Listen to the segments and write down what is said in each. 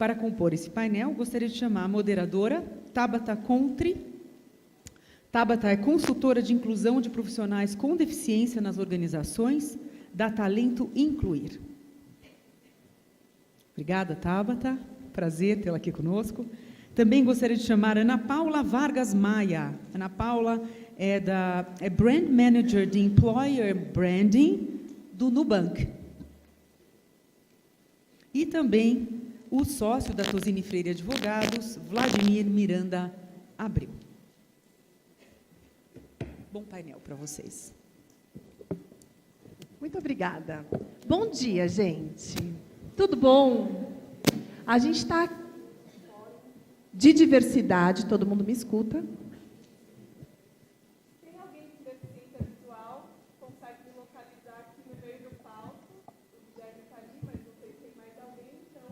Para compor esse painel, gostaria de chamar a moderadora, Tabata Contri. Tabata é consultora de inclusão de profissionais com deficiência nas organizações da Talento Incluir. Obrigada, Tabata. Prazer tê-la aqui conosco. Também gostaria de chamar Ana Paula Vargas Maia. Ana Paula é Brand Manager de Employer Branding do Nubank. E também o sócio da Tosini Freire Advogados, Vladimir Miranda Abreu. Bom painel para vocês. Muito obrigada. Bom dia, gente. Tudo bom? A gente está de diversidade, todo mundo me escuta? Tem alguém com deficiência visual? Consegue me localizar aqui no meio do palco? O Guilherme está ali, mas não sei se tem mais alguém, então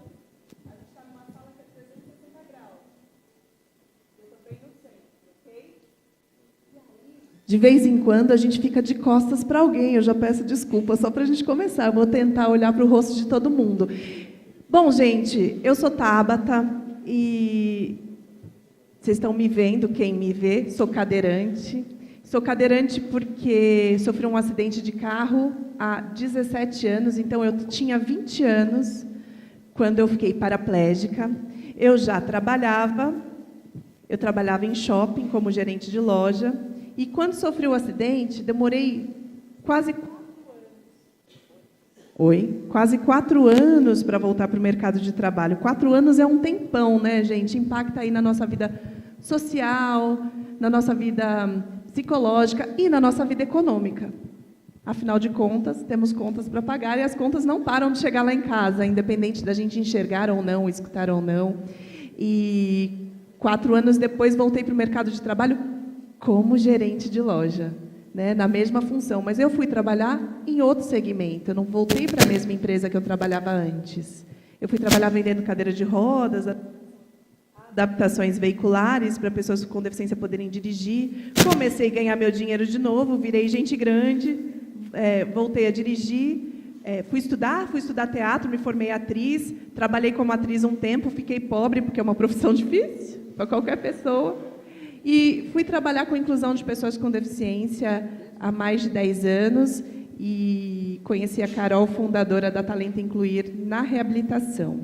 a gente está numa sala que é 360 graus. Eu estou bem no centro, ok? De vez em quando a gente fica de costas para alguém, eu já peço desculpa, só para a gente começar, eu vou tentar olhar para o rosto de todo mundo. Bom, gente, eu sou Tabata e vocês estão me vendo, quem me vê, sou cadeirante. Sou cadeirante porque sofri um acidente de carro há 17 anos, então eu tinha 20 anos quando eu fiquei paraplégica. Eu já trabalhava, em shopping como gerente de loja, e quando sofri o acidente, demorei quase 4 anos para voltar para o mercado de trabalho. 4 anos é um tempão, né, gente? Impacta aí na nossa vida social, na nossa vida psicológica e na nossa vida econômica. Afinal de contas, temos contas para pagar e as contas não param de chegar lá em casa, independente da gente enxergar ou não, escutar ou não. E 4 anos depois, voltei para o mercado de trabalho como gerente de loja, né, na mesma função, mas eu fui trabalhar em outro segmento, eu não voltei para a mesma empresa que eu trabalhava antes. Eu fui trabalhar vendendo cadeira de rodas, adaptações veiculares para pessoas com deficiência poderem dirigir. Comecei a ganhar meu dinheiro de novo, virei gente grande, voltei a dirigir, fui estudar teatro, me formei atriz, trabalhei como atriz um tempo, fiquei pobre, porque é uma profissão difícil para qualquer pessoa. E fui trabalhar com inclusão de pessoas com deficiência há mais de 10 anos e conheci a Carol, fundadora da Talento Incluir, na reabilitação.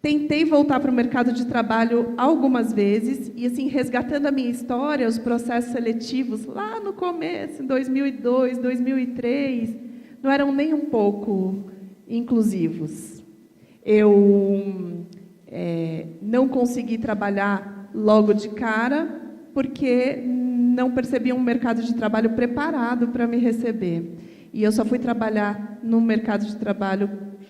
Tentei voltar para o mercado de trabalho algumas vezes e, assim, resgatando a minha história, os processos seletivos, lá no começo, em 2002, 2003, não eram nem um pouco inclusivos. Eu não consegui trabalhar logo de cara, porque não percebi um mercado de trabalho preparado para me receber. E eu só fui trabalhar no mercado de trabalho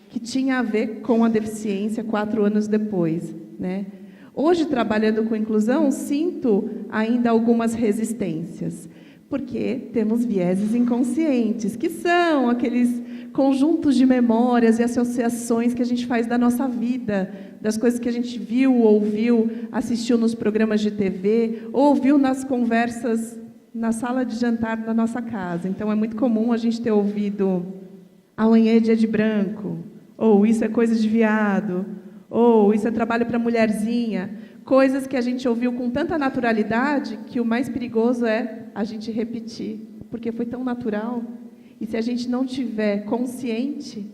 que tinha a ver com a deficiência 4 anos depois, né? Hoje, trabalhando com inclusão, sinto ainda algumas resistências, porque temos vieses inconscientes, que são aqueles conjuntos de memórias e associações que a gente faz da nossa vida, das coisas que a gente viu, ouviu, assistiu nos programas de TV, ouviu nas conversas na sala de jantar da nossa casa. Então, é muito comum a gente ter ouvido amanhã é dia de branco, ou isso é coisa de viado, ou isso é trabalho para mulherzinha, coisas que a gente ouviu com tanta naturalidade que o mais perigoso é a gente repetir, porque foi tão natural. E se a gente não tiver consciente,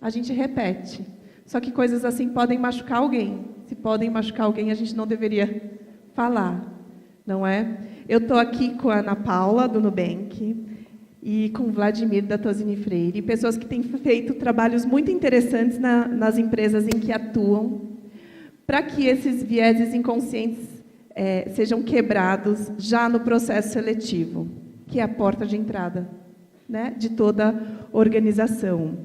a gente repete. Só que coisas assim podem machucar alguém. Se podem machucar alguém, a gente não deveria falar, não é? Eu estou aqui com a Ana Paula, do Nubank, e com o Vladimir, da Tosini Freire, pessoas que têm feito trabalhos muito interessantes nas empresas em que atuam, para que esses vieses inconscientes sejam quebrados já no processo seletivo, que é a porta de entrada, né, de toda organização.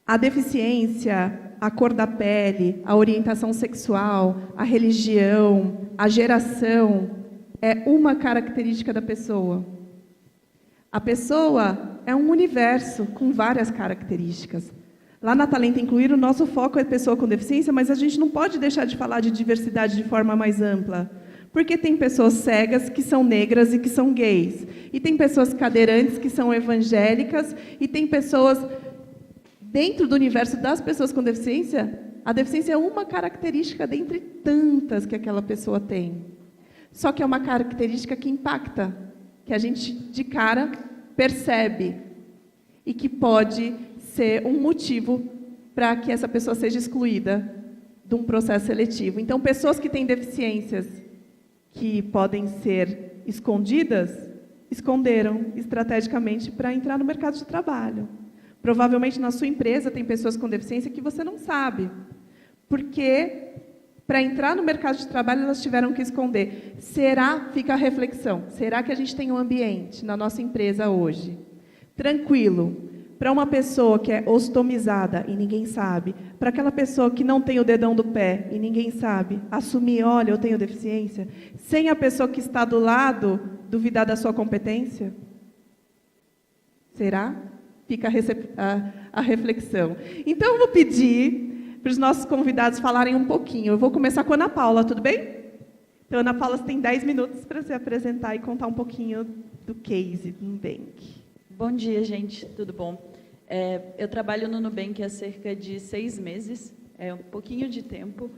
A deficiência, a cor da pele, a orientação sexual, a religião, a geração, é uma característica da pessoa. A pessoa é um universo com várias características. Lá na Talento Incluir, o nosso foco é pessoa com deficiência, mas a gente não pode deixar de falar de diversidade de forma mais ampla. Porque tem pessoas cegas que são negras e que são gays. E tem pessoas cadeirantes que são evangélicas. E tem pessoas dentro do universo das pessoas com deficiência, a deficiência é uma característica dentre tantas que aquela pessoa tem. Só que é uma característica que impacta, que a gente de cara percebe e que pode ser um motivo para que essa pessoa seja excluída de um processo seletivo. Então, pessoas que têm deficiências que podem ser escondidas, esconderam estrategicamente para entrar no mercado de trabalho. Provavelmente na sua empresa tem pessoas com deficiência que você não sabe, porque para entrar no mercado de trabalho elas tiveram que esconder. Fica a reflexão, será que a gente tem um ambiente na nossa empresa hoje tranquilo para uma pessoa que é ostomizada e ninguém sabe, para aquela pessoa que não tem o dedão do pé e ninguém sabe, assumir, olha, eu tenho deficiência, sem a pessoa que está do lado duvidar da sua competência? Será? Fica a reflexão. Então, eu vou pedir para os nossos convidados falarem um pouquinho. Eu vou começar com a Ana Paula, tudo bem? Então, Ana Paula, você tem 10 minutos para se apresentar e contar um pouquinho do case do Nubank. Bom dia, gente. Tudo bom? Eu trabalho no Nubank há cerca de 6 meses, um pouquinho de tempo.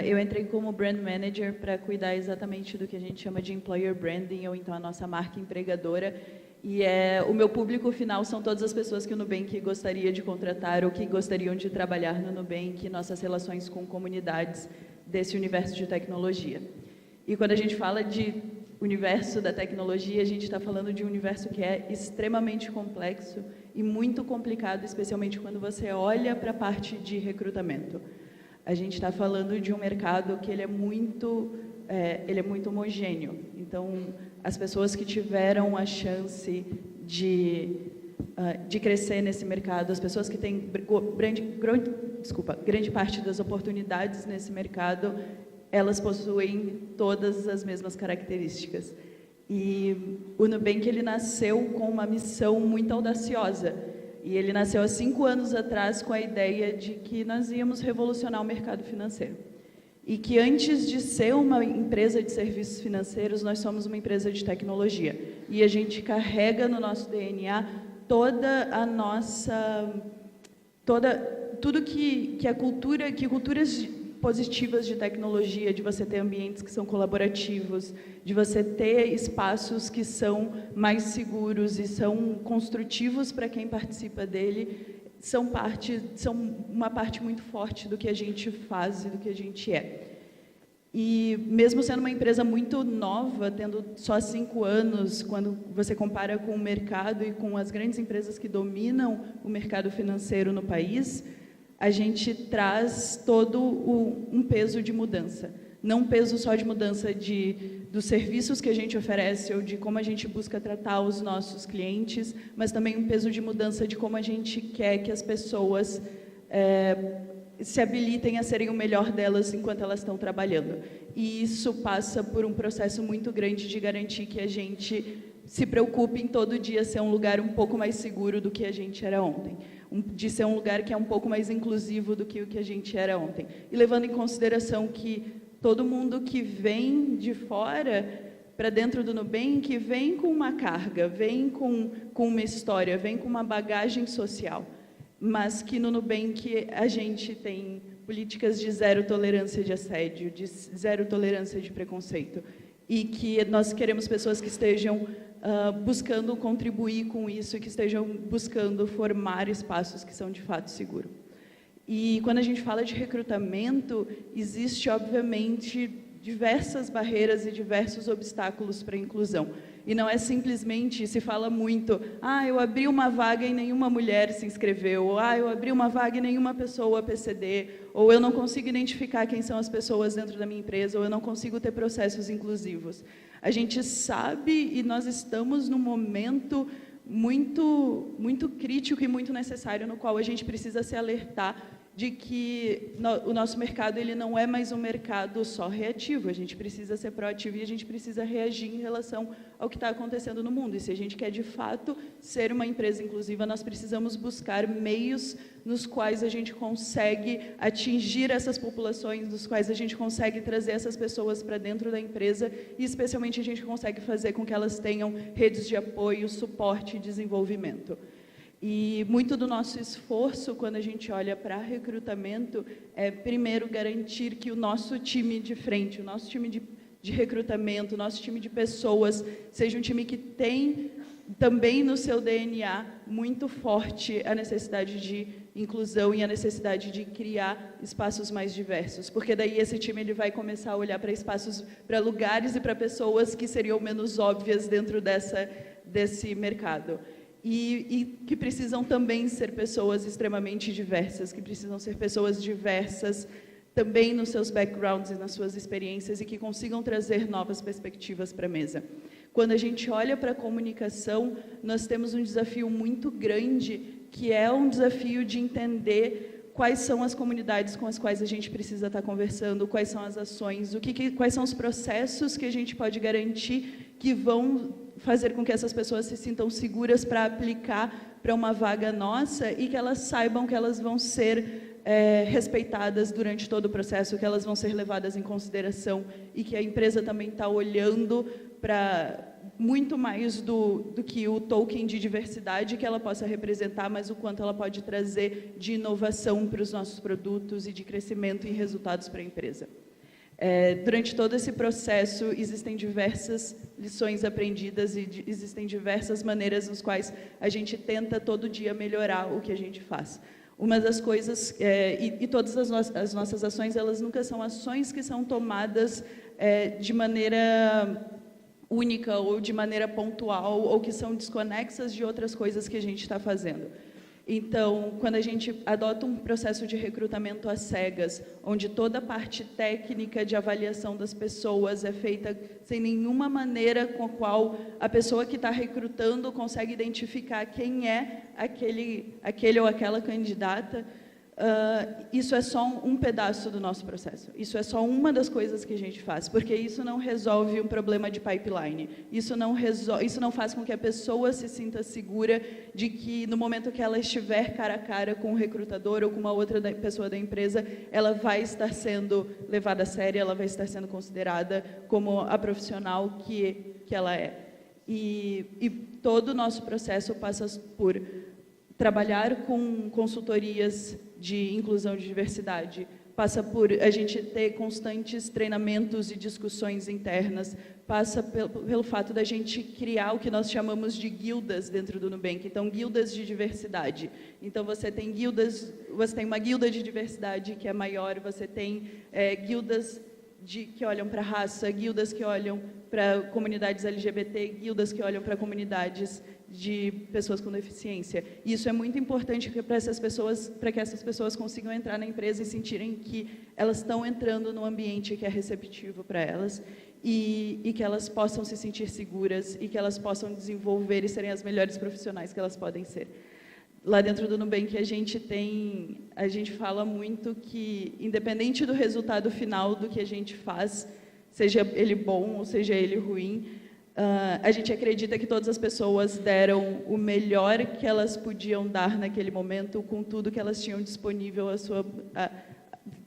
Eu entrei como Brand Manager para cuidar exatamente do que a gente chama de Employer Branding, ou então a nossa marca empregadora. E o meu público final são todas as pessoas que o Nubank gostaria de contratar ou que gostariam de trabalhar no Nubank, nossas relações com comunidades desse universo de tecnologia. E quando a gente fala de universo da tecnologia, a gente está falando de um universo que é extremamente complexo e muito complicado, especialmente quando você olha para a parte de recrutamento. A gente está falando de um mercado que ele é muito homogêneo. Então, as pessoas que tiveram a chance de crescer nesse mercado, as pessoas que têm grande parte das oportunidades nesse mercado, elas possuem todas as mesmas características. E o Nubank, ele nasceu com uma missão muito audaciosa. E ele nasceu há 5 anos atrás com a ideia de que nós íamos revolucionar o mercado financeiro. E que antes de ser uma empresa de serviços financeiros, nós somos uma empresa de tecnologia. E a gente carrega no nosso DNA tudo que culturas positivas de tecnologia, de você ter ambientes que são colaborativos, de você ter espaços que são mais seguros e são construtivos para quem participa dele, são uma parte muito forte do que a gente faz e do que a gente é. E mesmo sendo uma empresa muito nova, tendo só 5 anos, quando você compara com o mercado e com as grandes empresas que dominam o mercado financeiro no país, a gente traz todo um peso de mudança. Não um peso só de mudança dos serviços que a gente oferece ou de como a gente busca tratar os nossos clientes, mas também um peso de mudança de como a gente quer que as pessoas se habilitem a serem o melhor delas enquanto elas estão trabalhando. E isso passa por um processo muito grande de garantir que a gente se preocupe em todo dia ser um lugar um pouco mais seguro do que a gente era ontem. De ser um lugar que é um pouco mais inclusivo do que o que a gente era ontem. E levando em consideração que todo mundo que vem de fora para dentro do Nubank vem com uma carga, vem com uma história, vem com uma bagagem social. Mas que no Nubank a gente tem políticas de zero tolerância de assédio, de zero tolerância de preconceito. E que nós queremos pessoas que estejam buscando contribuir com isso, que estejam buscando formar espaços que são de fato seguros. E quando a gente fala de recrutamento, existe, obviamente, diversas barreiras e diversos obstáculos para a inclusão. E não é simplesmente, se fala muito, eu abri uma vaga e nenhuma mulher se inscreveu, ou eu abri uma vaga e nenhuma pessoa PCD, ou eu não consigo identificar quem são as pessoas dentro da minha empresa, ou eu não consigo ter processos inclusivos. A gente sabe e nós estamos num momento muito, muito crítico e muito necessário no qual a gente precisa se alertar de que o nosso mercado ele não é mais um mercado só reativo, a gente precisa ser proativo e a gente precisa reagir em relação ao que está acontecendo no mundo. E se a gente quer, de fato, ser uma empresa inclusiva, nós precisamos buscar meios nos quais a gente consegue atingir essas populações, nos quais a gente consegue trazer essas pessoas para dentro da empresa e, especialmente, a gente consegue fazer com que elas tenham redes de apoio, suporte e desenvolvimento. E muito do nosso esforço, quando a gente olha para recrutamento, é primeiro garantir que o nosso time de frente, o nosso time de recrutamento, o nosso time de pessoas, seja um time que tem também no seu DNA muito forte a necessidade de inclusão e a necessidade de criar espaços mais diversos, porque daí esse time ele vai começar a olhar para espaços, para lugares e para pessoas que seriam menos óbvias dentro desse mercado. E que precisam também ser pessoas extremamente diversas, que precisam ser pessoas diversas também nos seus backgrounds e nas suas experiências e que consigam trazer novas perspectivas para a mesa. Quando a gente olha para a comunicação, nós temos um desafio muito grande, que é um desafio de entender quais são as comunidades com as quais a gente precisa estar conversando, quais são as ações, quais são os processos que a gente pode garantir que vão fazer com que essas pessoas se sintam seguras para aplicar para uma vaga nossa e que elas saibam que elas vão ser respeitadas durante todo o processo, que elas vão ser levadas em consideração e que a empresa também está olhando para muito mais do que o token de diversidade que ela possa representar, mas o quanto ela pode trazer de inovação para os nossos produtos e de crescimento e resultados para a empresa. Durante todo esse processo, existem diversas lições aprendidas e existem diversas maneiras nas quais a gente tenta todo dia melhorar o que a gente faz. Uma das coisas, e todas as nossas ações, elas nunca são ações que são tomadas de maneira única ou de maneira pontual ou que são desconexas de outras coisas que a gente está fazendo. Então, quando a gente adota um processo de recrutamento às cegas, onde toda a parte técnica de avaliação das pessoas é feita sem nenhuma maneira com a qual a pessoa que está recrutando consegue identificar quem é aquele ou aquela candidata, isso é só um pedaço do nosso processo. Isso é só uma das coisas que a gente faz, porque isso não resolve um problema de pipeline. Isso não faz com que a pessoa se sinta segura de que no momento que ela estiver cara a cara com um recrutador ou com uma outra pessoa da empresa, ela vai estar sendo levada a sério, ela vai estar sendo considerada como a profissional que ela é. E todo o nosso processo passa por trabalhar com consultorias de inclusão e diversidade, passa por a gente ter constantes treinamentos e discussões internas, passa pelo fato da gente criar o que nós chamamos de guildas dentro do Nubank, então guildas de diversidade. Então você tem uma guilda de diversidade que é maior, você tem guildas que olham para a raça, guildas que olham para comunidades LGBT, guildas que olham para comunidades de pessoas com deficiência. E isso é muito importante para que essas pessoas consigam entrar na empresa e sentirem que elas estão entrando num ambiente que é receptivo para elas e que elas possam se sentir seguras e que elas possam desenvolver e serem as melhores profissionais que elas podem ser. Lá dentro do Nubank a gente fala muito que, independente do resultado final do que a gente faz, seja ele bom ou seja ele ruim, a gente acredita que todas as pessoas deram o melhor que elas podiam dar naquele momento, com tudo que elas tinham disponível,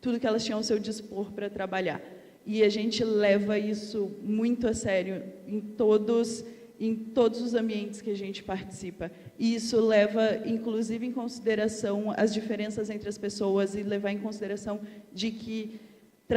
tudo que elas tinham ao seu dispor para trabalhar. E a gente leva isso muito a sério em todos os ambientes que a gente participa. E isso leva, inclusive, em consideração as diferenças entre as pessoas e levar em consideração de que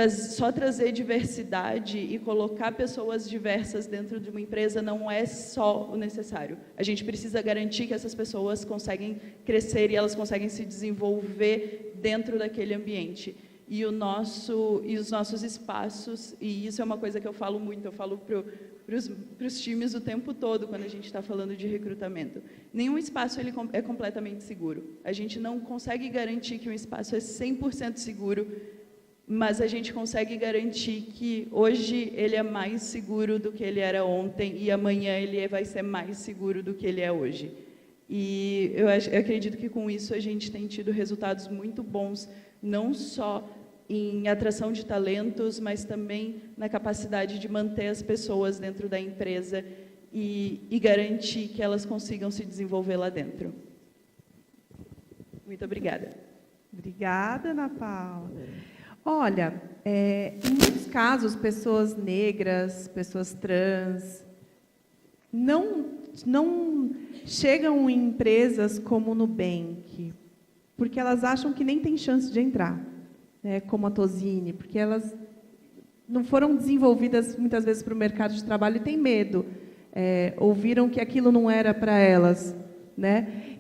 só trazer diversidade e colocar pessoas diversas dentro de uma empresa não é só o necessário. A gente precisa garantir que essas pessoas conseguem crescer e elas conseguem se desenvolver dentro daquele ambiente. E os nossos espaços, e isso é uma coisa que eu falo muito, eu falo para os times o tempo todo quando a gente está falando de recrutamento. Nenhum espaço ele é completamente seguro. A gente não consegue garantir que um espaço é 100% seguro, mas a gente consegue garantir que hoje ele é mais seguro do que ele era ontem e amanhã ele vai ser mais seguro do que ele é hoje. E eu acredito que com isso a gente tem tido resultados muito bons, não só em atração de talentos, mas também na capacidade de manter as pessoas dentro da empresa e garantir que elas consigam se desenvolver lá dentro. Muito obrigada. Obrigada, Ana Paula. Olha, em muitos casos, pessoas negras, pessoas trans, não não chegam em empresas como o Nubank, porque elas acham que nem tem chance de entrar, né, como a Tozini, porque elas não foram desenvolvidas muitas vezes para o mercado de trabalho e têm medo. Ouviram que aquilo não era para elas, né?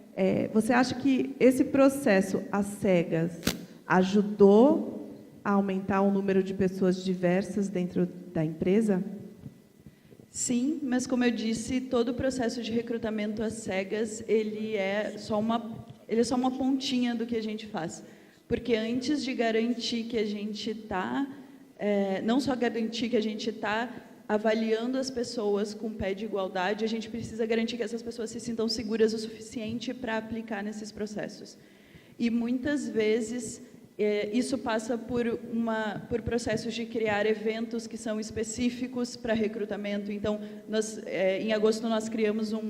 Você acha que esse processo às cegas ajudou a aumentar o número de pessoas diversas dentro da empresa? Sim, mas como eu disse, todo o processo de recrutamento às cegas, ele é só uma pontinha do que a gente faz. Porque antes de garantir que a gente está, não só garantir que a gente está avaliando as pessoas com pé de igualdade, a gente precisa garantir que essas pessoas se sintam seguras o suficiente para aplicar nesses processos. E muitas vezes isso passa por processos de criar eventos que são específicos para recrutamento. Então, em agosto nós criamos um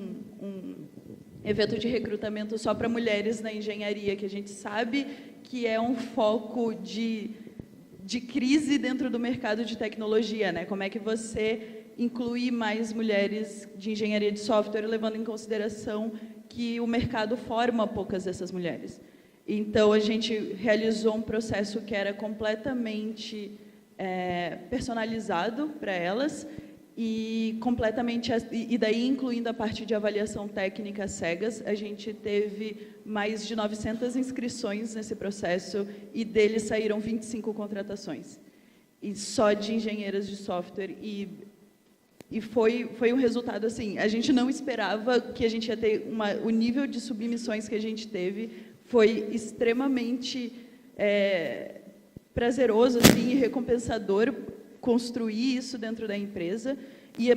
evento de recrutamento só para mulheres na engenharia, que a gente sabe que é um foco de crise dentro do mercado de tecnologia, né? Como é que você inclui mais mulheres de engenharia de software, levando em consideração que o mercado forma poucas dessas mulheres. Então, a gente realizou um processo que era completamente personalizado para elas e daí incluindo a parte de avaliação técnica cegas. A gente teve mais de 900 inscrições nesse processo e deles saíram 25 contratações, e só de engenheiras de software. E foi um resultado assim, a gente não esperava que a gente ia ter o nível de submissões que a gente teve. Foi extremamente prazeroso assim, e recompensador construir isso dentro da empresa,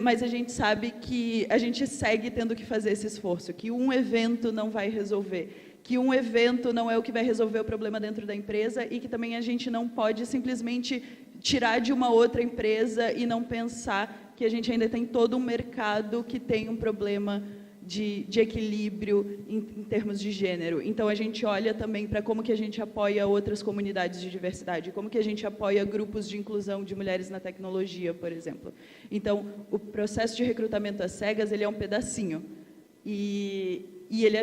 mas a gente sabe que a gente segue tendo que fazer esse esforço, que um evento não vai resolver, que um evento não é o que vai resolver o problema dentro da empresa e que também a gente não pode simplesmente tirar de uma outra empresa e não pensar que a gente ainda tem todo um mercado que tem um problema de equilíbrio em termos de gênero. Então, a gente olha também para como que a gente apoia outras comunidades de diversidade, como que a gente apoia grupos de inclusão de mulheres na tecnologia, por exemplo. Então, o processo de recrutamento às cegas, ele é um pedacinho. E ele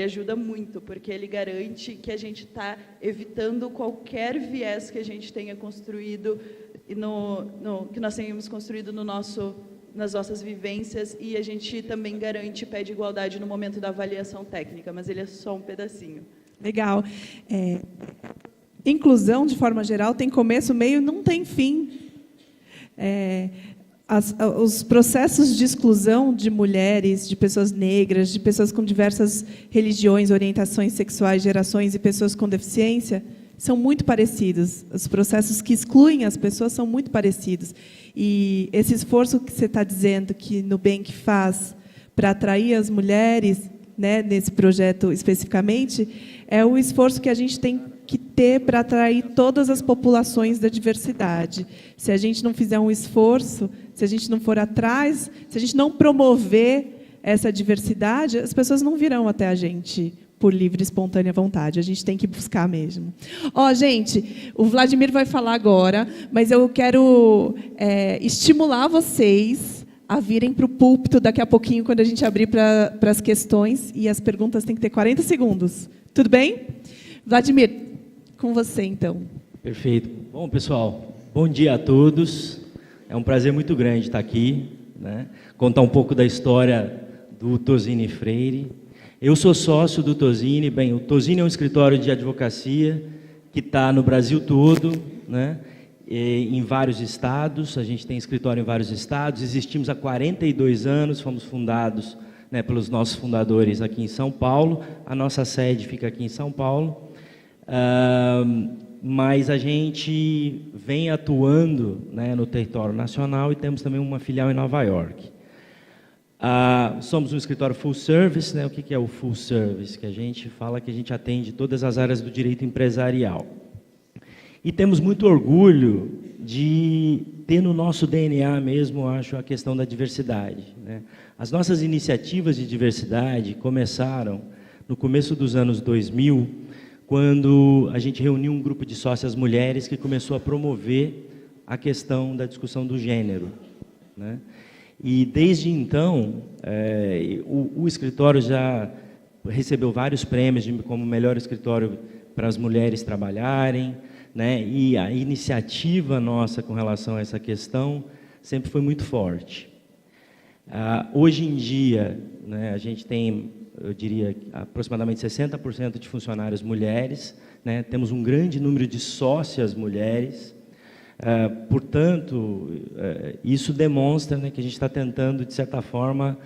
ajuda muito, porque ele garante que a gente está evitando qualquer viés que a gente tenha construído, que nós tenhamos construído nas nossas vivências, e a gente também garante pé de igualdade no momento da avaliação técnica, mas ele é só um pedacinho. Legal. Inclusão, de forma geral, tem começo, meio, não tem fim. Os processos de exclusão de mulheres, de pessoas negras, de pessoas com diversas religiões, orientações sexuais, gerações e pessoas com deficiência são muito parecidos. Os processos que excluem as pessoas são muito parecidos. E esse esforço que você está dizendo que Nubank faz para atrair as mulheres, né, nesse projeto especificamente, é o esforço que a gente tem que ter para atrair todas as populações da diversidade. Se a gente não fizer um esforço, se a gente não for atrás, se a gente não promover essa diversidade, as pessoas não virão até a gente por livre e espontânea vontade. A gente tem que buscar mesmo. Gente, o Vladimir vai falar agora, mas eu quero estimular vocês a virem para o púlpito daqui a pouquinho, quando a gente abrir para as questões, e as perguntas têm que ter 40 segundos. Tudo bem? Vladimir, com você, então. Perfeito. Bom, pessoal, bom dia a todos. É um prazer muito grande estar aqui, né? Contar um pouco da história do Tozini Freire. Eu sou sócio do Tozini. Bem, o Tozini é um escritório de advocacia que está no Brasil todo, né? Em vários estados. A gente tem escritório em vários estados. Existimos há 42 anos, fomos fundados, né, pelos nossos fundadores aqui em São Paulo. A nossa sede fica aqui em São Paulo. Mas a gente vem atuando, né, no território nacional, e temos também uma filial em Nova York. Somos um escritório full service, né? O que é o full service? Que a gente fala que a gente atende todas as áreas do direito empresarial. E temos muito orgulho de ter no nosso DNA mesmo, acho, a questão da diversidade, né? As nossas iniciativas de diversidade começaram no começo dos anos 2000, quando a gente reuniu um grupo de sócias mulheres que começou a promover a questão da discussão do gênero, né? E desde então, o escritório já recebeu vários prêmios como melhor escritório para as mulheres trabalharem, né? E a iniciativa nossa com relação a essa questão sempre foi muito forte. Hoje em dia, né, a gente tem, eu diria, aproximadamente 60% de funcionários mulheres, né? Temos um grande número de sócias mulheres. Portanto, isso demonstra, né, que a gente está tentando, de certa forma,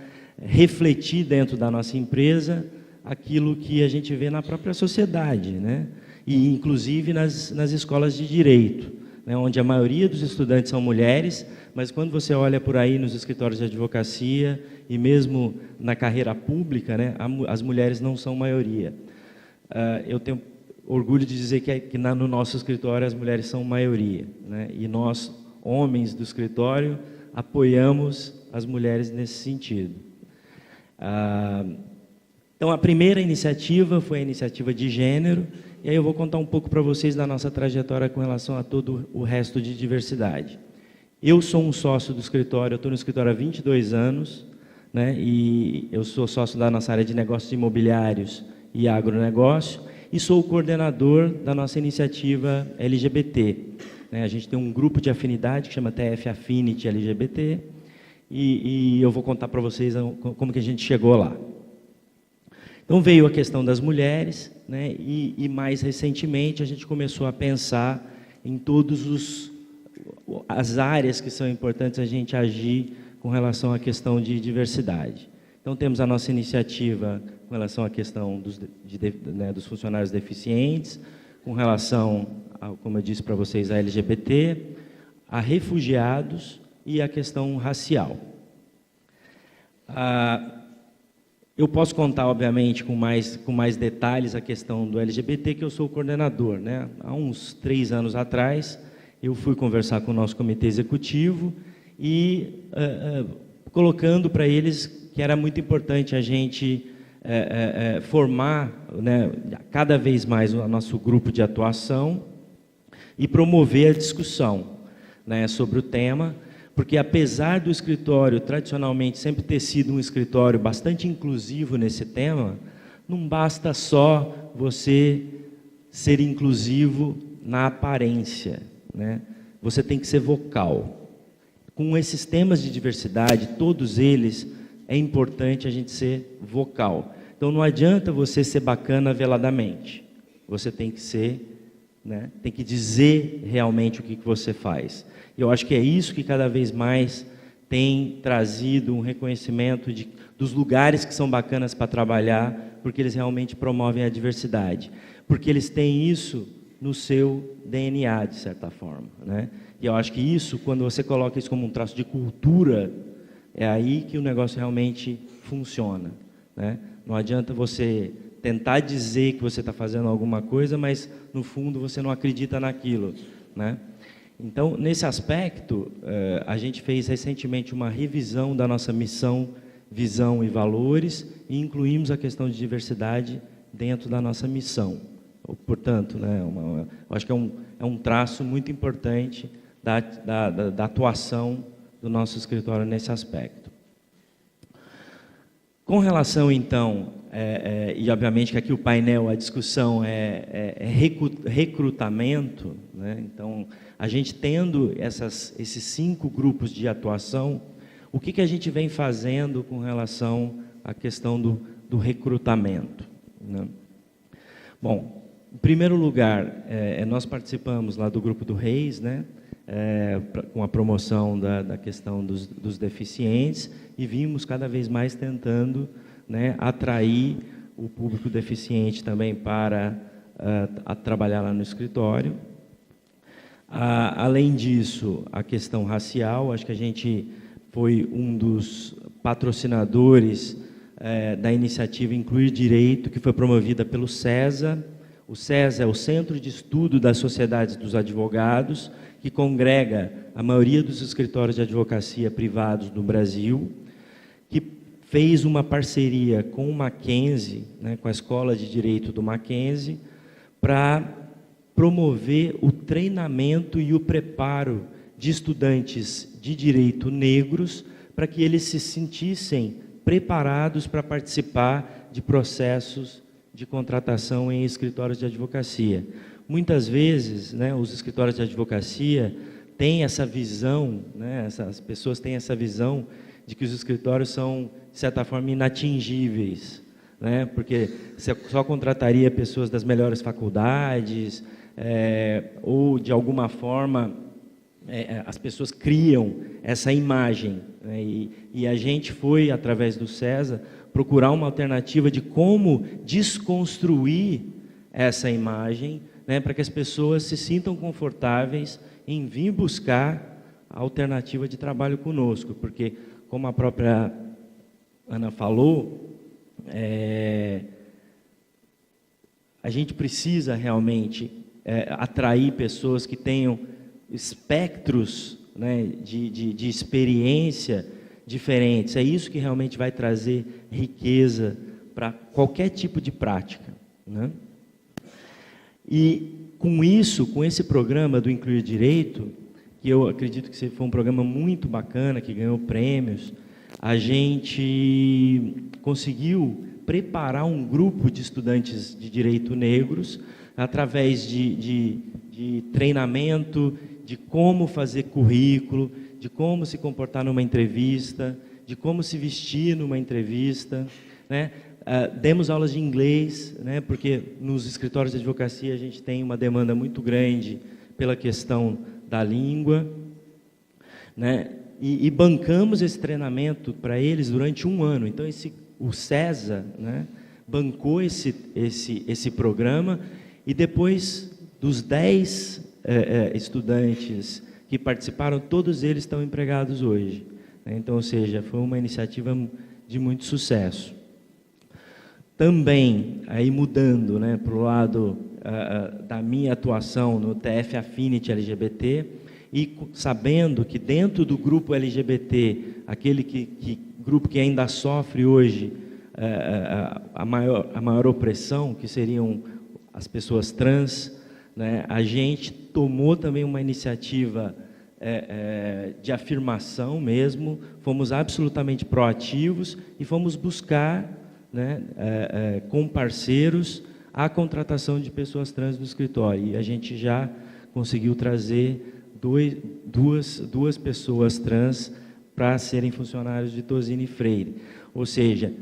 refletir dentro da nossa empresa aquilo que a gente vê na própria sociedade, né? E inclusive nas escolas de direito, né, onde a maioria dos estudantes são mulheres, mas quando você olha por aí nos escritórios de advocacia e mesmo na carreira pública, né, as mulheres não são maioria. Eu tenho orgulho de dizer que no nosso escritório as mulheres são maioria, né, e nós, homens do escritório, apoiamos as mulheres nesse sentido. Então, a primeira iniciativa foi a iniciativa de gênero, e aí eu vou contar um pouco para vocês da nossa trajetória com relação a todo o resto de diversidade. Eu sou um sócio do escritório, eu estou no escritório há 22 anos, né, e eu sou sócio da nossa área de negócios imobiliários e agronegócio, e sou o coordenador da nossa iniciativa LGBT. Né, a gente tem um grupo de afinidade que chama TF Affinity LGBT, e eu vou contar para vocês como que a gente chegou lá. Então veio a questão das mulheres, né, e mais recentemente a gente começou a pensar em todas as áreas que são importantes a gente agir com relação à questão de diversidade. Então temos a nossa iniciativa com relação à questão dos funcionários deficientes, com relação, como eu disse para vocês, a LGBT, a refugiados e a questão racial. Eu posso contar, obviamente, com mais detalhes a questão do LGBT, que eu sou o coordenador, né? Há uns 3 anos atrás, eu fui conversar com o nosso comitê executivo e colocando para eles que era muito importante a gente formar, né, cada vez mais o nosso grupo de atuação e promover a discussão, né, sobre o tema, porque apesar do escritório tradicionalmente sempre ter sido um escritório bastante inclusivo nesse tema, não basta só você ser inclusivo na aparência, né? Você tem que ser vocal. Com esses temas de diversidade, todos eles, é importante a gente ser vocal. Então não adianta você ser bacana veladamente. Você tem que ser, né, tem que dizer realmente o que você faz. Eu acho que é isso que cada vez mais tem trazido um reconhecimento dos lugares que são bacanas para trabalhar, porque eles realmente promovem a diversidade. Porque eles têm isso no seu DNA, de certa forma, né? E eu acho que isso, quando você coloca isso como um traço de cultura, é aí que o negócio realmente funciona, né? Não adianta você tentar dizer que você está fazendo alguma coisa, mas no fundo você não acredita naquilo, né? Então, nesse aspecto, a gente fez recentemente uma revisão da nossa missão, visão e valores, e incluímos a questão de diversidade dentro da nossa missão. Portanto, né, eu acho que é um traço muito importante da atuação do nosso escritório nesse aspecto. Com relação, então, e obviamente que aqui o painel, a discussão é recrutamento, né? Então, a gente tendo esses 5 grupos de atuação, o que a gente vem fazendo com relação à questão do recrutamento, né? Bom, em primeiro lugar, nós participamos lá do grupo do Reis, né? Com a promoção da questão dos deficientes, e vimos cada vez mais tentando, né, atrair o público deficiente também para trabalhar lá no escritório. Além disso, a questão racial, acho que a gente foi um dos patrocinadores da iniciativa Incluir Direito, que foi promovida pelo CESA. O CESA é o Centro de Estudo das Sociedades dos Advogados, que congrega a maioria dos escritórios de advocacia privados do Brasil, que fez uma parceria com o Mackenzie, né, com a Escola de Direito do Mackenzie, para promover o treinamento e o preparo de estudantes de direito negros, para que eles se sentissem preparados para participar de processos de contratação em escritórios de advocacia. Muitas vezes, né, os escritórios de advocacia têm essa visão, né, as pessoas têm essa visão de que os escritórios são, de certa forma, inatingíveis, né, porque você só contrataria pessoas das melhores faculdades, ou, de alguma forma, as pessoas criam essa imagem, né, e a gente foi, através do CESA, procurar uma alternativa de como desconstruir essa imagem, né, para que as pessoas se sintam confortáveis em vir buscar a alternativa de trabalho conosco, porque, como a própria Ana falou, a gente precisa realmente atrair pessoas que tenham espectros, né, de experiência diferentes. É isso que realmente vai trazer riqueza para qualquer tipo de prática, né? E com isso, com esse programa do Incluir Direito, que eu acredito que foi um programa muito bacana, que ganhou prêmios, a gente conseguiu preparar um grupo de estudantes de direito negros através de treinamento, de como fazer currículo, de como se comportar numa entrevista, de como se vestir numa entrevista, né? Demos aulas de inglês, né? Porque nos escritórios de advocacia a gente tem uma demanda muito grande pela questão da língua, né? E bancamos esse treinamento para eles durante 1 ano. Então, o CESA, né, bancou esse programa, e depois dos 10 estudantes que participaram, todos eles estão empregados hoje, né? Então, ou seja, foi uma iniciativa de muito sucesso. Também, aí mudando, né, para o lado da minha atuação no TF Affinity LGBT, e sabendo que dentro do grupo LGBT, aquele grupo que ainda sofre hoje a maior opressão, que seriam as pessoas trans, né, a gente tomou também uma iniciativa de afirmação mesmo, fomos absolutamente proativos e fomos buscar, né, com parceiros, a contratação de pessoas trans no escritório. E a gente já conseguiu trazer duas pessoas trans para serem funcionários de Tosini Freire. Ou seja,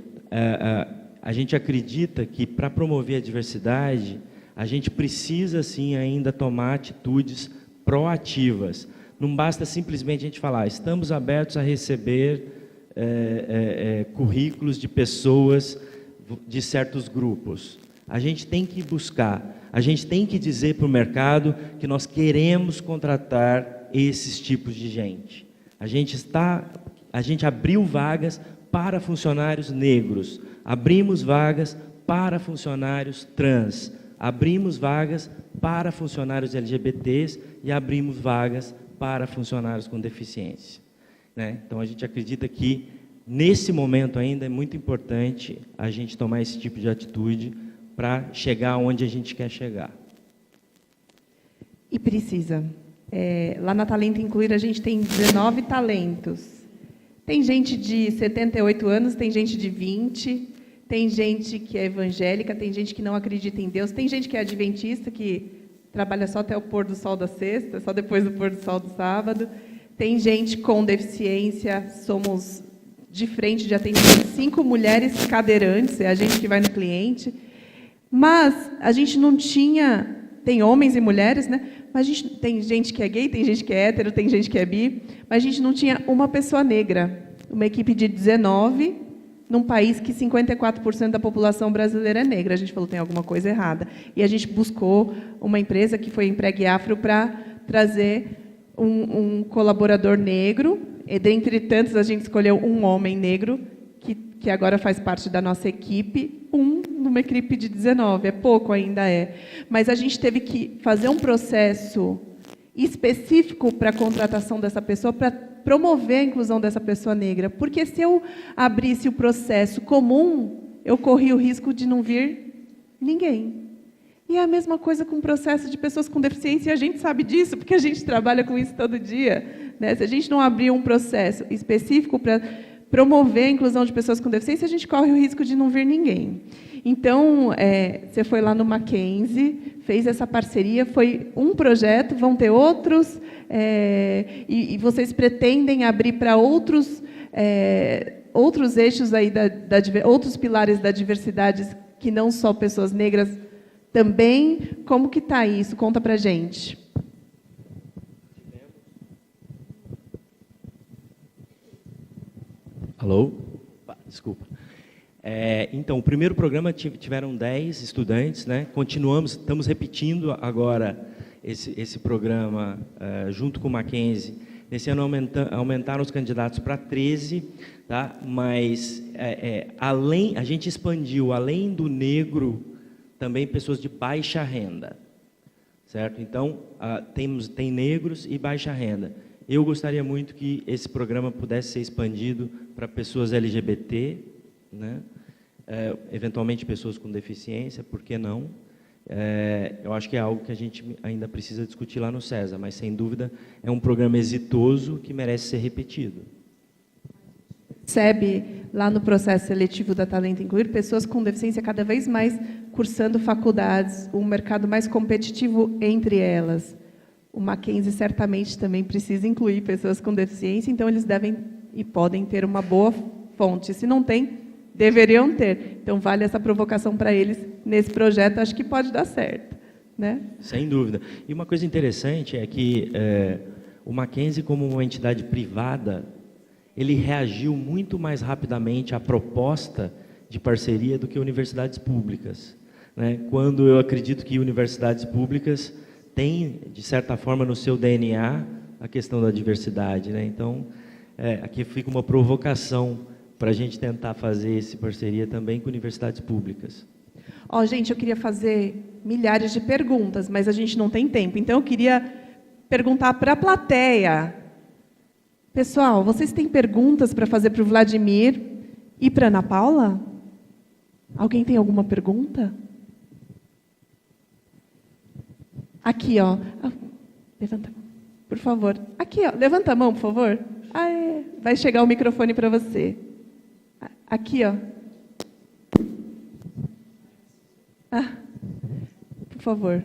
a gente acredita que, para promover a diversidade, a gente precisa, sim, ainda tomar atitudes proativas. Não basta simplesmente a gente falar, estamos abertos a receber currículos de pessoas de certos grupos. A gente tem que buscar, a gente tem que dizer para o mercado que nós queremos contratar esses tipos de gente. A gente abriu vagas para funcionários negros, abrimos vagas para funcionários trans, abrimos vagas para funcionários LGBTs e abrimos vagas para funcionários com deficiência, né? Então, a gente acredita que, nesse momento ainda, é muito importante a gente tomar esse tipo de atitude para chegar onde a gente quer chegar. E precisa. Lá na Talento Incluir, a gente tem 19 talentos. Tem gente de 78 anos, tem gente de 20, tem gente que é evangélica, tem gente que não acredita em Deus, tem gente que é adventista, que trabalha só até o pôr do sol da sexta, só depois do pôr do sol do sábado. Tem gente com deficiência, somos de frente de atendimento 5 mulheres cadeirantes, é a gente que vai no cliente. Mas a gente não tinha, tem homens e mulheres, né? Mas a gente tem gente que é gay, tem gente que é hétero, tem gente que é bi, mas a gente não tinha uma pessoa negra. Uma equipe de 19, num país que 54% da população brasileira é negra. A gente falou, tem alguma coisa errada. E a gente buscou uma empresa que foi Empregue Afro para trazer um colaborador negro. E, dentre tantos, a gente escolheu um homem negro, que agora faz parte da nossa equipe, numa equipe de 19, é pouco ainda mas a gente teve que fazer um processo específico para a contratação dessa pessoa, para promover a inclusão dessa pessoa negra, porque se eu abrisse o processo comum, eu corria o risco de não vir ninguém. E é a mesma coisa com o processo de pessoas com deficiência, e a gente sabe disso, porque a gente trabalha com isso todo dia, né? Se a gente não abrir um processo específico para promover a inclusão de pessoas com deficiência, a gente corre o risco de não vir ninguém. Então, você foi lá no Mackenzie, fez essa parceria, foi um projeto, vão ter outros, e vocês pretendem abrir para outros eixos aí outros pilares da diversidade, que não só pessoas negras também. Como que está isso? Conta para a gente. Alô? Desculpa. Então, o primeiro programa tiveram 10 estudantes, né? Continuamos, estamos repetindo agora esse programa junto com o Mackenzie. Nesse ano aumentaram os candidatos para 13, tá? Mas a gente expandiu, além do negro, também pessoas de baixa renda, certo? Então, tem negros e baixa renda. Eu gostaria muito que esse programa pudesse ser expandido para pessoas LGBT, né? Eventualmente pessoas com deficiência, por que não? Eu acho que é algo que a gente ainda precisa discutir lá no César, mas, sem dúvida, é um programa exitoso que merece ser repetido. Percebe, lá no processo seletivo da Talento Incluir, pessoas com deficiência cada vez mais cursando faculdades, um mercado mais competitivo entre elas. O Mackenzie certamente também precisa incluir pessoas com deficiência, então eles devem e podem ter uma boa fonte. Se não tem, deveriam ter. Então, vale essa provocação para eles nesse projeto, acho que pode dar certo, né? Sem dúvida. E uma coisa interessante é que o Mackenzie, como uma entidade privada, ele reagiu muito mais rapidamente à proposta de parceria do que universidades públicas, né? Quando eu acredito que universidades públicas têm, de certa forma, no seu DNA, a questão da diversidade, né? Então, aqui fica uma provocação para a gente tentar fazer essa parceria também com universidades públicas. Gente, eu queria fazer milhares de perguntas, mas a gente não tem tempo. Então, eu queria perguntar para a plateia. Pessoal, vocês têm perguntas para fazer para o Vladimir e para a Ana Paula? Alguém tem alguma pergunta? Aqui, ó. Levanta a mão, por favor. Aqui, ó. Levanta a mão, por favor. Vai chegar o microfone para você. Aqui, ó. Por favor.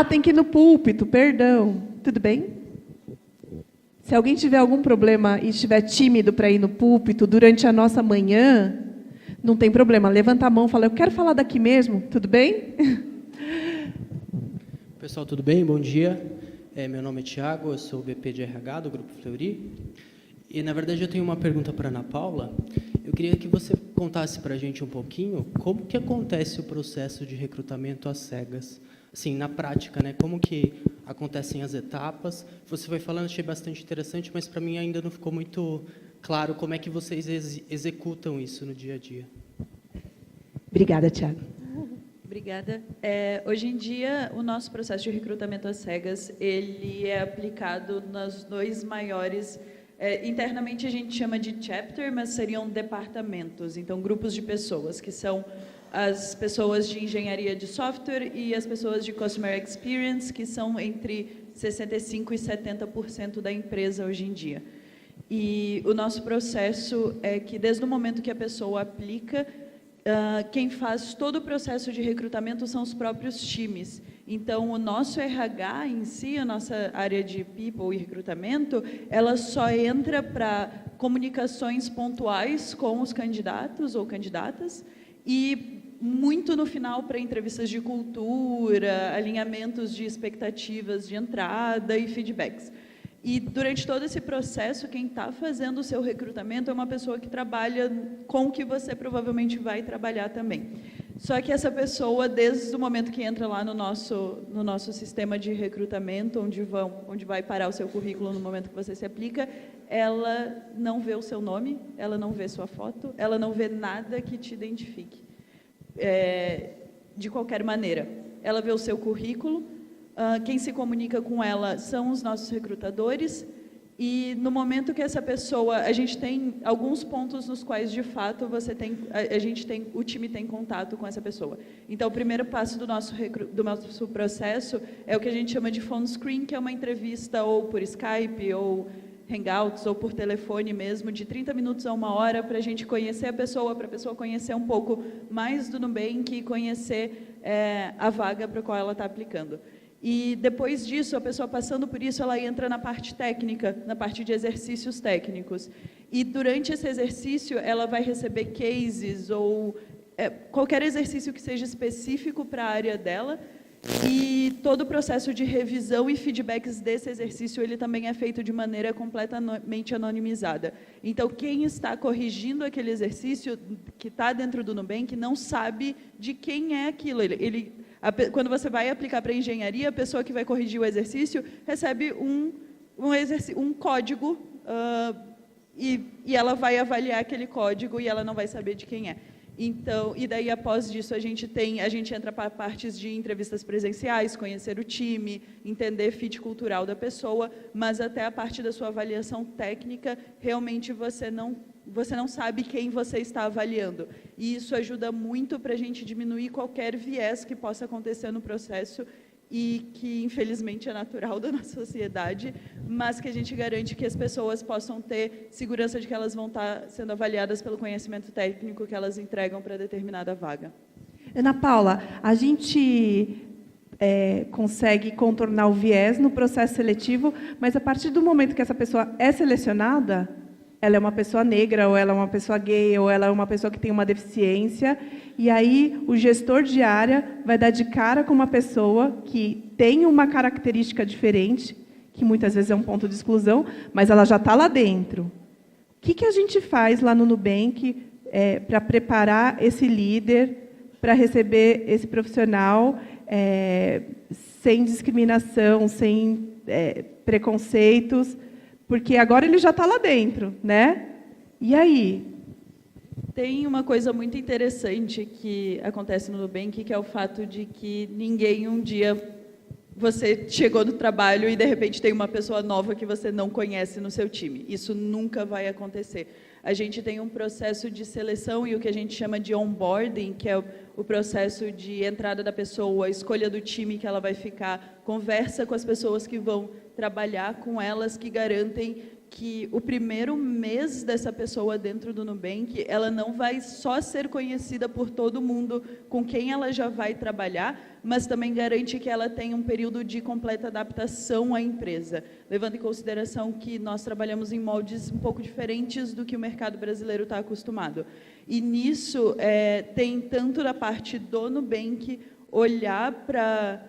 Tem que ir no púlpito, perdão. Tudo bem? Se alguém tiver algum problema e estiver tímido para ir no púlpito durante a nossa manhã, não tem problema. Levanta a mão e fala, eu quero falar daqui mesmo. Tudo bem? Pessoal, tudo bem? Bom dia. Meu nome é Thiago, eu sou o VP de RH do Grupo Fleury. E, na verdade, eu tenho uma pergunta para a Ana Paula. Eu queria que você contasse para a gente um pouquinho como que acontece o processo de recrutamento às cegas. Assim, na prática, né? Como que acontecem as etapas? Você foi falando, achei bastante interessante, mas para mim ainda não ficou muito claro como é que vocês executam isso no dia a dia. Obrigada, Thiago. Obrigada. Hoje em dia, o nosso processo de recrutamento às cegas, ele é aplicado nas 2 maiores... internamente a gente chama de chapter, mas seriam departamentos, então grupos de pessoas, que são as pessoas de engenharia de software e as pessoas de customer experience, que são entre 65% e 70% da empresa hoje em dia. E o nosso processo é que, desde o momento que a pessoa aplica, quem faz todo o processo de recrutamento são os próprios times. Então, o nosso RH em si, a nossa área de people e recrutamento, ela só entra para comunicações pontuais com os candidatos ou candidatas e muito no final para entrevistas de cultura, alinhamentos de expectativas de entrada e feedbacks. E durante todo esse processo, quem está fazendo o seu recrutamento é uma pessoa que trabalha com o que você provavelmente vai trabalhar também. Só que essa pessoa, desde o momento que entra lá no nosso sistema de recrutamento, onde vai parar o seu currículo no momento que você se aplica, ela não vê o seu nome, ela não vê sua foto, ela não vê nada que te identifique, de qualquer maneira. Ela vê o seu currículo. Quem se comunica com ela são os nossos recrutadores E no momento que essa pessoa, a gente tem alguns pontos nos quais de fato o time tem contato com essa pessoa. Então, o primeiro passo do nosso processo é o que a gente chama de phone screen, que é uma entrevista ou por Skype ou Hangouts ou por telefone mesmo, de 30 minutos a 1 hora, para a gente conhecer a pessoa, para a pessoa conhecer um pouco mais do Nubank e conhecer a vaga para a qual ela está aplicando. E depois disso, a pessoa passando por isso, ela entra na parte técnica, na parte de exercícios técnicos. E durante esse exercício, ela vai receber cases ou qualquer exercício que seja específico para a área dela. E todo o processo de revisão e feedbacks desse exercício, ele também é feito de maneira completamente anonimizada. Então, quem está corrigindo aquele exercício, que está dentro do Nubank, não sabe de quem é aquilo. Quando você vai aplicar para engenharia, a pessoa que vai corrigir o exercício recebe um código e ela vai avaliar aquele código e ela não vai saber de quem é. Então, e daí, após disso, a gente entra para partes de entrevistas presenciais, conhecer o time, entender fit cultural da pessoa, mas até a parte da sua avaliação técnica, realmente você não sabe quem você está avaliando. E isso ajuda muito para a gente diminuir qualquer viés que possa acontecer no processo e que, infelizmente, é natural da nossa sociedade, mas que a gente garante que as pessoas possam ter segurança de que elas vão estar sendo avaliadas pelo conhecimento técnico que elas entregam para determinada vaga. Ana Paula, a gente consegue contornar o viés no processo seletivo, mas a partir do momento que essa pessoa é selecionada, ela é uma pessoa negra, ou ela é uma pessoa gay, ou ela é uma pessoa que tem uma deficiência, e aí o gestor de área vai dar de cara com uma pessoa que tem uma característica diferente, que muitas vezes é um ponto de exclusão, mas ela já está lá dentro. O que a gente faz lá no Nubank para preparar esse líder para receber esse profissional sem discriminação, sem preconceitos, porque agora ele já está lá dentro, né? E aí? Tem uma coisa muito interessante que acontece no Nubank, que é o fato de que ninguém um dia você chegou no trabalho e de repente tem uma pessoa nova que você não conhece no seu time. Isso nunca vai acontecer. A gente tem um processo de seleção e o que a gente chama de onboarding, que é o processo de entrada da pessoa, a escolha do time que ela vai ficar, conversa com as pessoas que vão trabalhar com elas, que garantem que o primeiro mês dessa pessoa dentro do Nubank, ela não vai só ser conhecida por todo mundo com quem ela já vai trabalhar, mas também garante que ela tenha um período de completa adaptação à empresa, levando em consideração que nós trabalhamos em moldes um pouco diferentes do que o mercado brasileiro está acostumado. E nisso, tem tanto da parte do Nubank olhar para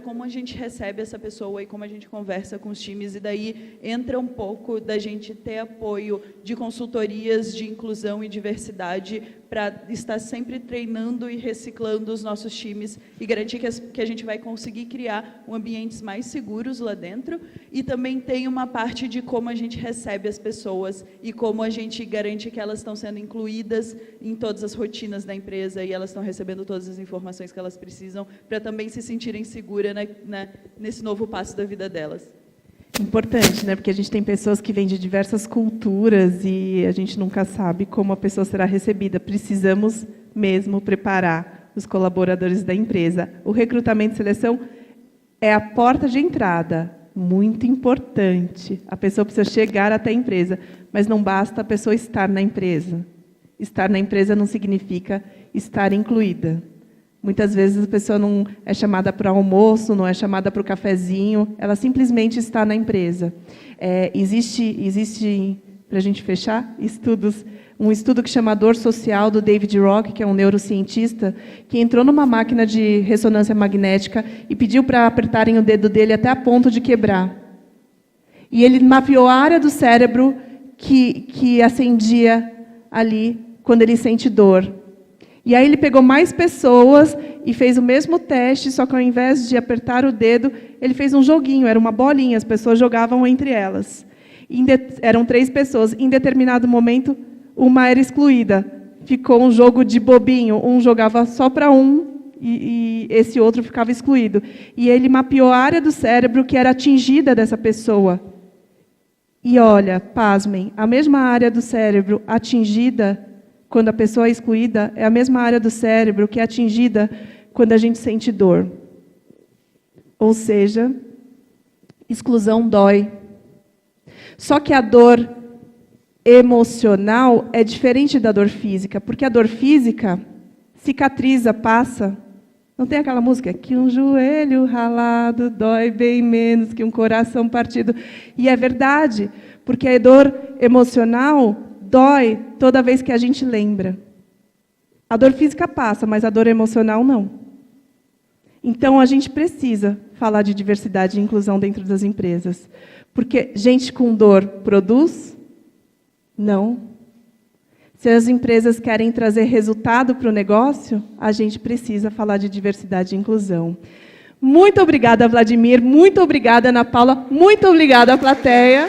como a gente recebe essa pessoa e como a gente conversa com os times, e daí entra um pouco da gente ter apoio de consultorias de inclusão e diversidade para estar sempre treinando e reciclando os nossos times e garantir que a gente vai conseguir criar ambientes mais seguros lá dentro. E também tem uma parte de como a gente recebe as pessoas e como a gente garante que elas estão sendo incluídas em todas as rotinas da empresa e elas estão recebendo todas as informações que elas precisam para também se sentirem seguras nesse novo passo da vida delas. Importante, né? Porque a gente tem pessoas que vêm de diversas culturas e a gente nunca sabe como a pessoa será recebida. Precisamos mesmo preparar os colaboradores da empresa. O recrutamento e seleção é a porta de entrada, muito importante. A pessoa precisa chegar até a empresa, mas não basta a pessoa estar na empresa. Estar na empresa não significa estar incluída. Muitas vezes a pessoa não é chamada para o almoço, não é chamada para o cafezinho, ela simplesmente está na empresa. Existe, para a gente fechar, um estudo que chama Dor Social, do David Rock, que é um neurocientista, que entrou numa máquina de ressonância magnética e pediu para apertarem o dedo dele até a ponto de quebrar. E ele mapeou a área do cérebro que acendia ali quando ele sente dor. E aí ele pegou mais pessoas e fez o mesmo teste, só que ao invés de apertar o dedo, ele fez um joguinho, era uma bolinha, as pessoas jogavam entre elas. Eram 3 pessoas. Em determinado momento, uma era excluída. Ficou um jogo de bobinho, um jogava só para um e esse outro ficava excluído. E ele mapeou a área do cérebro que era atingida dessa pessoa. E olha, pasmem, a mesma área do cérebro atingida quando a pessoa é excluída é a mesma área do cérebro que é atingida quando a gente sente dor. Ou seja, exclusão dói. Só que a dor emocional é diferente da dor física, porque a dor física cicatriza, passa. Não tem aquela música que um joelho ralado dói bem menos que um coração partido. E é verdade, porque a dor emocional dói toda vez que a gente lembra. A dor física passa, mas a dor emocional não. Então, a gente precisa falar de diversidade e inclusão dentro das empresas. Porque gente com dor produz? Não. Se as empresas querem trazer resultado para o negócio, a gente precisa falar de diversidade e inclusão. Muito obrigada, Vladimir. Muito obrigada, Ana Paula. Muito obrigada, plateia.